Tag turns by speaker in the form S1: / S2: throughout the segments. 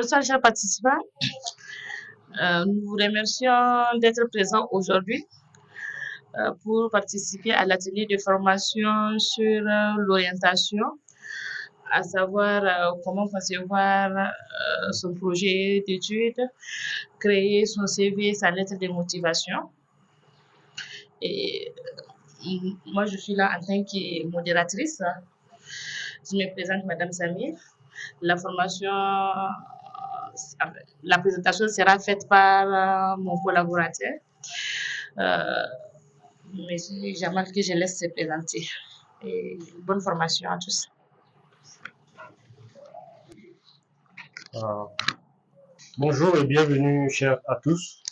S1: Bonsoir, chers participants. Nous vous remercions d'être présents aujourd'hui pour participer à l'atelier de formation sur l'orientation, à savoir comment concevoir son projet d'études, créer son CV, sa lettre de motivation. Et moi, je suis là en tant que modératrice. Je me présente, Madame Samir. La présentation sera faite par mon collaborateur, M. Jamal, que je laisse se présenter. Et bonne formation à tous.
S2: Bonjour et bienvenue, chers à tous.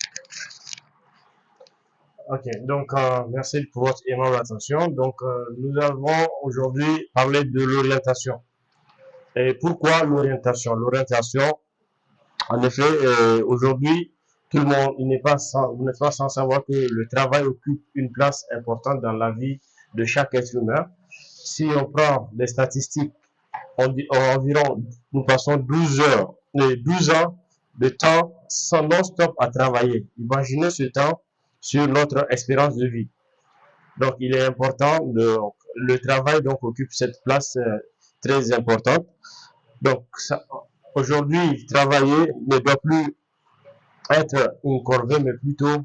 S2: Ok, donc merci pour votre aimable attention. Donc, nous allons aujourd'hui parler de l'orientation. Et pourquoi l'orientation? L'orientation, en effet, aujourd'hui, tout le monde, vous n'êtes pas sans savoir que le travail occupe une place importante dans la vie de chaque être humain. Si on prend des statistiques, environ, nous passons 12 ans de temps sans non-stop à travailler. Imaginez ce temps sur notre espérance de vie. Donc, il est important, le travail donc occupe cette place très importante. Donc, aujourd'hui, travailler ne doit plus être une corvée, mais plutôt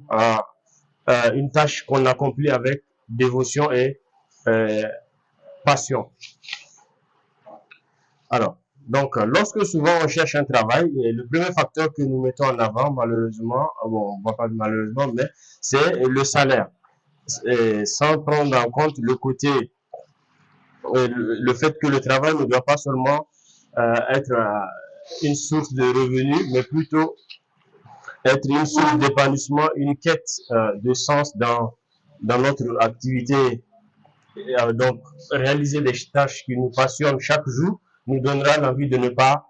S2: une tâche qu'on accomplit avec dévotion et passion. Alors, donc, lorsque souvent on cherche un travail, le premier facteur que nous mettons en avant, malheureusement, bon, on va pas malheureusement, mais c'est le salaire. Sans prendre en compte le côté, le fait que le travail ne doit pas seulement être une source de revenus, mais plutôt être une source d'épanouissement, une quête de sens dans notre activité. Donc, réaliser des tâches qui nous passionnent chaque jour nous donnera l'envie de ne pas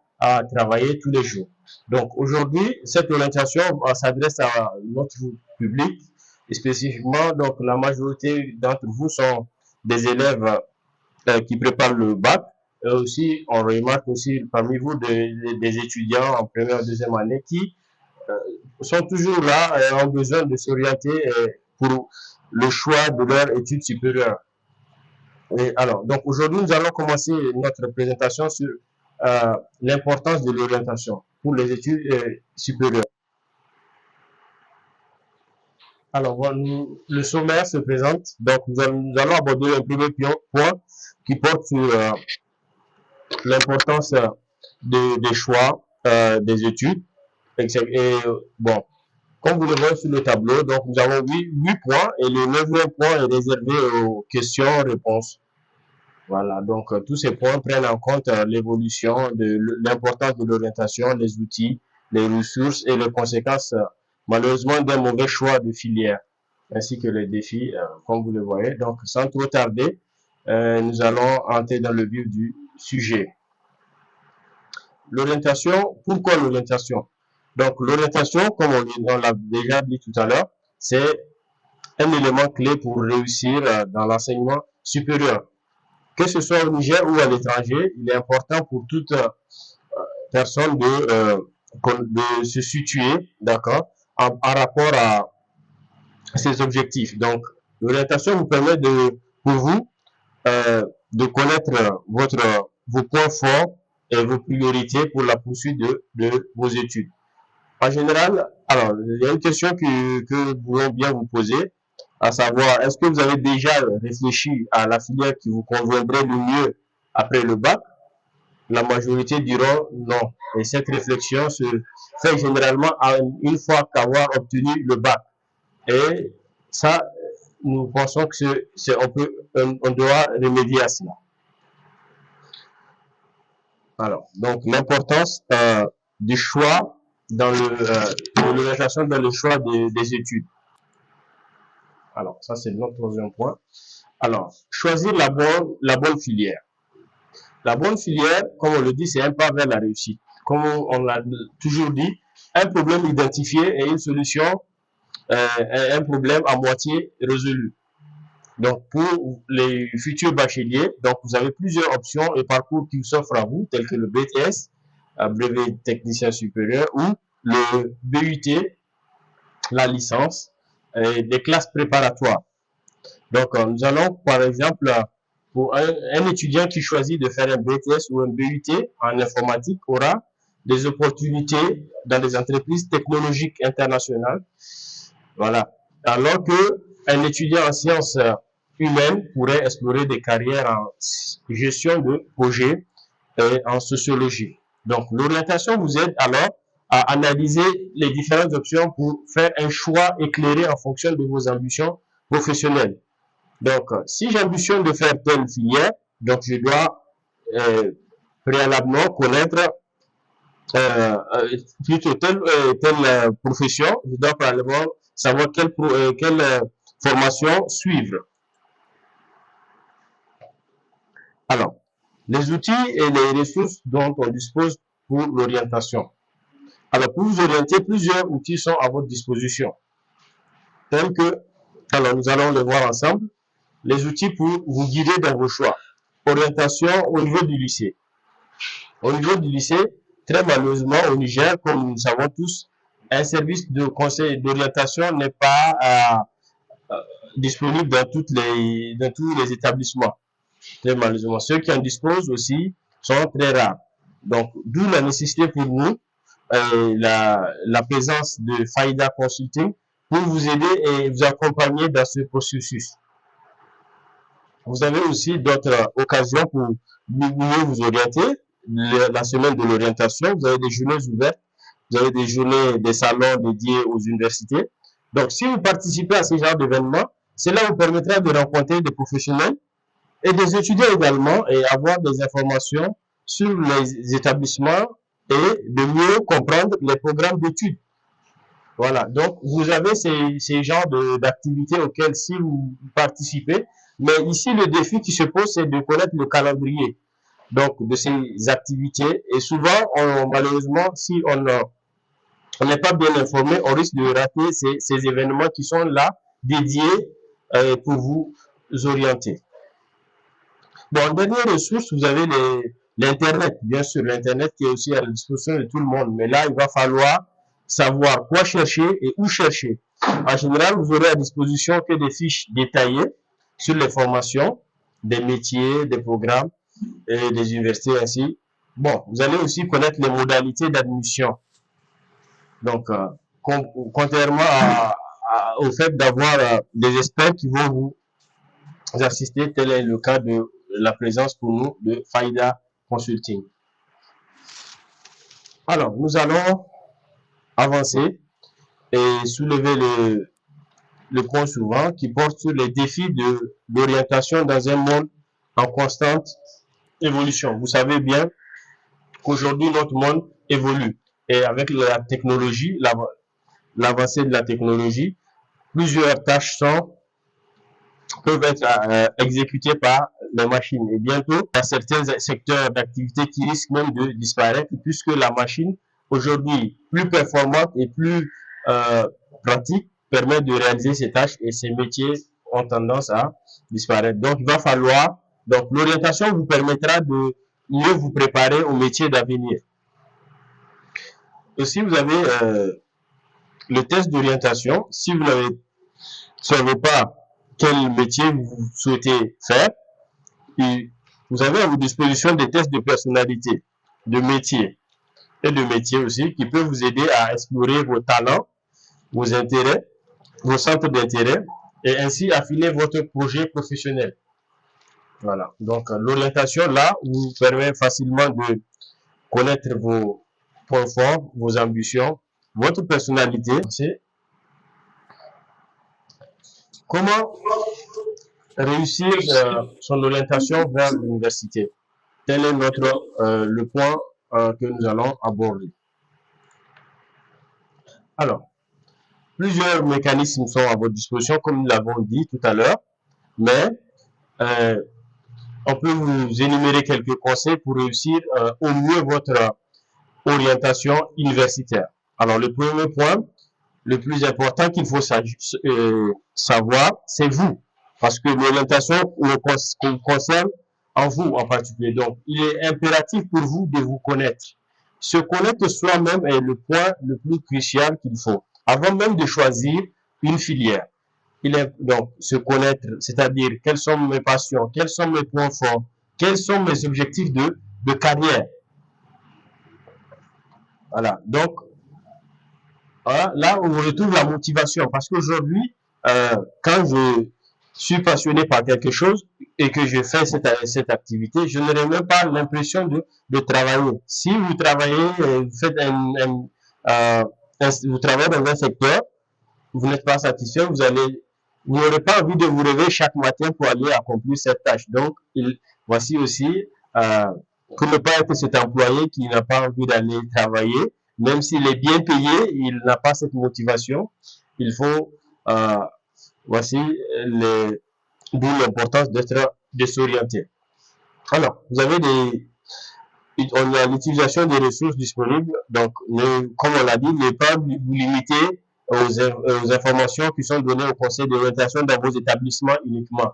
S2: travailler tous les jours. Donc, aujourd'hui, cette orientation s'adresse à notre public, et spécifiquement, donc, la majorité d'entre vous sont des élèves qui préparent le bac. Et aussi, on remarque aussi parmi vous des étudiants en première et deuxième année qui sont toujours là et ont besoin de s'orienter pour le choix de leur études supérieures. Et alors, donc aujourd'hui, nous allons commencer notre présentation sur l'importance de l'orientation pour les études supérieures. Alors, le sommaire se présente. Donc, nous allons aborder un premier point qui porte sur l'importance des choix des études. Et bon, comme vous le voyez sur le tableau, donc nous avons 8 points et le 9e point est réservé aux questions-réponses. Voilà, donc tous ces points prennent en compte l'évolution, l'importance de l'orientation, les outils, les ressources et les conséquences, malheureusement, d'un mauvais choix de filière, ainsi que les défis, comme vous le voyez. Donc, sans trop tarder, nous allons entrer dans le vif du sujet. L'orientation, pourquoi l'orientation? Donc, l'orientation, comme on l'a déjà dit tout à l'heure, c'est un élément clé pour réussir dans l'enseignement supérieur. Que ce soit au Niger ou à l'étranger, il est important pour toute personne de se situer, d'accord, en rapport à ses objectifs. Donc, l'orientation vous permet pour vous de connaître vos points forts et vos priorités pour la poursuite de vos études. En général, alors, il y a une question que nous voulons bien vous poser, à savoir, est-ce que vous avez déjà réfléchi à la filière qui vous conviendrait le mieux après le bac? La majorité diront non. Et cette réflexion se fait généralement une fois qu'avoir obtenu le bac. Et ça, nous pensons que on doit remédier à cela. Alors, donc l'importance du choix dans de l'orientation dans le choix des études. Alors, ça c'est notre troisième point. Alors, choisir la bonne filière. La bonne filière, comme on le dit, c'est un pas vers la réussite. Comme on l'a toujours dit, un problème identifié et une solution, un problème à moitié résolu. Donc, pour les futurs bacheliers, donc vous avez plusieurs options et parcours qui s'offrent à vous, tels que le BTS, brevet technicien supérieur, ou le BUT, la licence, des classes préparatoires. Donc, nous allons, par exemple, pour un étudiant qui choisit de faire un BTS ou un BUT en informatique aura des opportunités dans des entreprises technologiques internationales. Voilà. Alors que un étudiant en sciences humaines pourrait explorer des carrières en gestion de projet et en sociologie. Donc, l'orientation vous aide alors à analyser les différentes options pour faire un choix éclairé en fonction de vos ambitions professionnelles. Donc, si j'ambitionne de faire telle filière, donc je dois préalablement connaître plutôt telle profession, je dois préalablement savoir quelle formation suivre. Alors, les outils et les ressources dont on dispose pour l'orientation. Alors, pour vous orienter, plusieurs outils sont à votre disposition, tels que, alors nous allons les voir ensemble, les outils pour vous guider dans vos choix. Orientation au niveau du lycée. Au niveau du lycée, très malheureusement, au Niger, comme nous le savons tous, un service de conseil d'orientation n'est pas disponible dans tous les établissements. Très malheureusement. Ceux qui en disposent aussi sont très rares. Donc, d'où la nécessité pour nous, la présence de Faïda Consulting pour vous aider et vous accompagner dans ce processus. Vous avez aussi d'autres occasions pour mieux vous orienter. La semaine de l'orientation, vous avez des journées ouvertes, vous avez des journées, des salons dédiés aux universités. Donc, si vous participez à ce genre d'événements, cela vous permettra de rencontrer des professionnels et des étudiants également et avoir des informations sur les établissements et de mieux comprendre les programmes d'études. Voilà, donc vous avez ces genres d'activités auxquelles si vous participez, mais ici le défi qui se pose, c'est de connaître le calendrier donc de ces activités. Et souvent, malheureusement, si on n'est pas bien informé, on risque de rater ces événements qui sont là, dédiés pour vous orienter. Bon, dernière ressource, vous avez l'Internet, bien sûr, l'Internet qui est aussi à la disposition de tout le monde. Mais là, il va falloir savoir quoi chercher et où chercher. En général, vous aurez à disposition que des fiches détaillées sur les formations, des métiers, des programmes et des universités ainsi. Bon, vous allez aussi connaître les modalités d'admission. Donc, contrairement au fait d'avoir des experts qui vont vous assister, tel est le cas de la présence pour nous de Faïda Consulting. Alors, nous allons avancer et soulever le point suivant qui porte sur les défis d'orientation dans un monde en constante évolution. Vous savez bien qu'aujourd'hui, notre monde évolue. Et avec la technologie, l'avancée de la technologie, plusieurs tâches peuvent être exécutées par les machines. Et bientôt, il y a certains secteurs d'activité qui risquent même de disparaître puisque la machine, aujourd'hui, plus performante et plus pratique, permet de réaliser ces tâches et ces métiers ont tendance à disparaître. Donc, il va falloir, donc l'orientation vous permettra de mieux vous préparer aux métiers d'avenir. Aussi, vous avez le test d'orientation. Si vous ne savez pas quel métier vous souhaitez faire, et vous avez à votre disposition des tests de personnalité, de métier et de métier aussi qui peuvent vous aider à explorer vos talents, vos intérêts, vos centres d'intérêt et ainsi affiner votre projet professionnel. Voilà. Donc, l'orientation là vous permet facilement de connaître vos points forts, vos ambitions, votre personnalité. Comment réussir son orientation vers l'université? Tel est le point que nous allons aborder. Alors, plusieurs mécanismes sont à votre disposition, comme nous l'avons dit tout à l'heure, mais on peut vous énumérer quelques conseils pour réussir au mieux votre orientation universitaire. Alors, le premier point, le plus important qu'il faut savoir, c'est vous. Parce que l'orientation vous concerne en vous en particulier. Donc, il est impératif pour vous de vous connaître. se connaître soi-même est le point le plus crucial qu'il faut. Avant même de choisir une filière, il est donc se connaître, c'est-à-dire quelles sont mes passions, quels sont mes points forts, quels sont mes objectifs de carrière. Voilà. Donc, voilà, là, on retrouve la motivation. Parce qu'aujourd'hui, quand je suis passionné par quelque chose et que je fais cette activité, je n'aurai même pas l'impression de travailler. Si vous travaillez, vous faites vous travaillez dans un secteur, vous n'êtes pas satisfait, vous n'aurez pas envie de vous réveiller chaque matin pour aller accomplir cette tâche. Donc, voici aussi, pour ne pas être cet employé qui n'a pas envie d'aller travailler, même s'il est bien payé, il n'a pas cette motivation. Il faut, voici d'où l'importance de s'orienter. Alors, vous avez on a l'utilisation des ressources disponibles. Donc, comme on l'a dit, ne pas vous limiter aux informations qui sont données au conseil d'orientation dans vos établissements uniquement.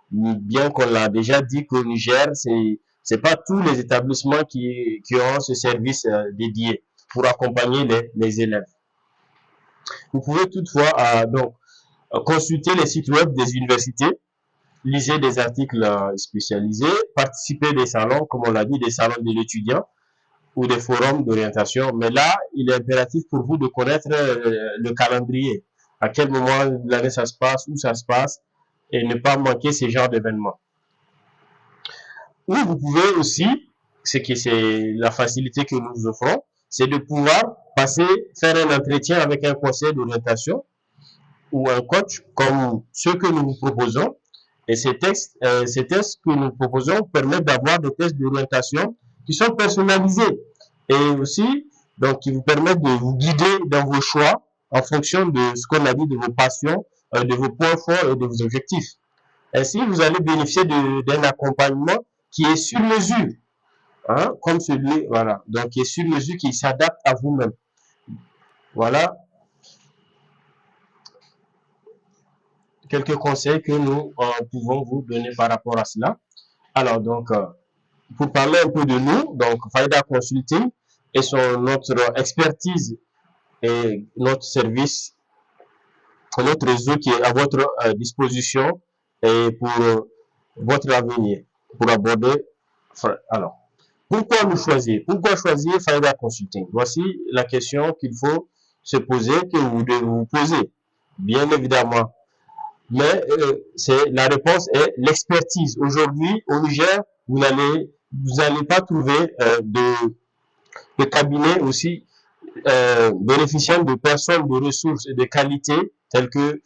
S2: Bien qu'on l'a déjà dit qu'au Niger, c'est pas tous les établissements qui ont ce service dédié pour accompagner les élèves. Vous pouvez toutefois donc consulter les sites web des universités, lisez des articles spécialisés, participez à des salons, comme on l'a dit, des salons de l'étudiant ou des forums d'orientation. Mais là, il est impératif pour vous de connaître le calendrier, à quel moment de l'année ça se passe, où ça se passe, et ne pas manquer ces genres d'événements. Ou vous pouvez aussi, c'est la facilité que nous offrons, c'est de pouvoir faire un entretien avec un conseiller d'orientation ou un coach comme ceux que nous vous proposons. Et ces tests que nous proposons permettent d'avoir des tests d'orientation qui sont personnalisés et aussi donc qui vous permettent de vous guider dans vos choix en fonction de ce qu'on a dit, de vos passions, de vos points forts et de vos objectifs. Ainsi, vous allez bénéficier d'un accompagnement qui est sur mesure, hein, comme celui, voilà, donc qui est sur mesure, qui s'adapte à vous-même. Voilà quelques conseils que nous pouvons vous donner par rapport à cela. Alors, donc, pour parler un peu de nous, donc Faïda Consulting et notre expertise et notre service, notre réseau qui est à votre disposition et pour votre avenir, pour aborder. Alors, pourquoi nous choisir? Pourquoi choisir Faïda Consulting? Voici la question qu'il faut se poser, que vous devez vous poser, bien évidemment. Mais la réponse est l'expertise. Aujourd'hui, au Niger, vous n'allez pas trouver de cabinet aussi bénéficiant de personnes de ressources et de qualité telles que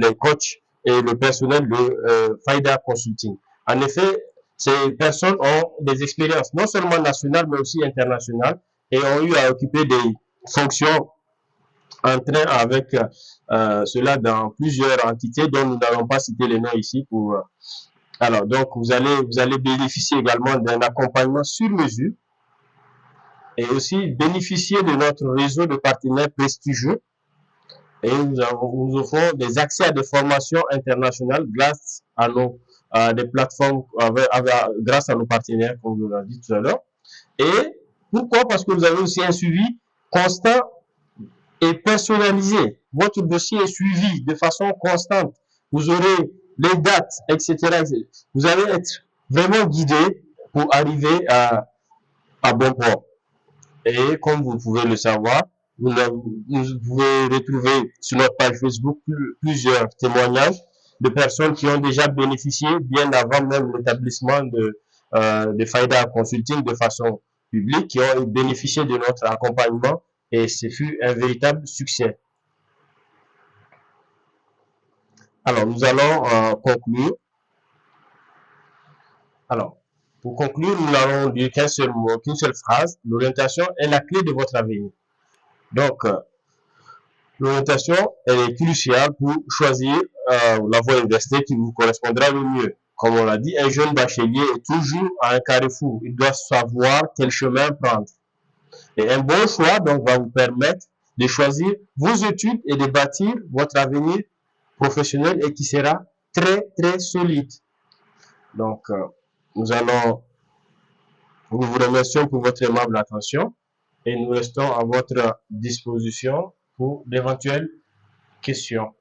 S2: les coachs et le personnel de Faïda Consulting. En effet, ces personnes ont des expériences non seulement nationales mais aussi internationales et ont eu à occuper des fonctions en train avec cela dans plusieurs entités dont nous n'allons pas citer les noms ici pour. Alors, donc, vous allez bénéficier également d'un accompagnement sur mesure et aussi bénéficier de notre réseau de partenaires prestigieux. Et nous offrons des accès à des formations internationales grâce à des plateformes, grâce à nos partenaires, comme je l'ai dit tout à l'heure. Et pourquoi? Parce que vous avez aussi un suivi constant et personnalisé. Votre dossier est suivi de façon constante. Vous aurez les dates, etc. Vous allez être vraiment guidé pour arriver à bon port. Et comme vous pouvez le savoir, vous pouvez retrouver sur notre page Facebook plusieurs témoignages de personnes qui ont déjà bénéficié bien avant même l'établissement de Faïda Consulting de façon publique, qui ont bénéficié de notre accompagnement et ce fut un véritable succès. Alors, nous allons conclure. Alors, pour conclure, nous n'allons dire qu'un seul mot, qu'une seule phrase. L'orientation est la clé de votre avenir. Donc, l'orientation, elle est cruciale pour choisir la voie universitaire qui vous correspondra le mieux. Comme on l'a dit, un jeune bachelier est toujours à un carrefour. Il doit savoir quel chemin prendre. Et un bon choix, donc, va vous permettre de choisir vos études et de bâtir votre avenir professionnel et qui sera très, très solide. Donc, nous vous remercions pour votre aimable attention et nous restons à votre disposition pour d'éventuelles questions.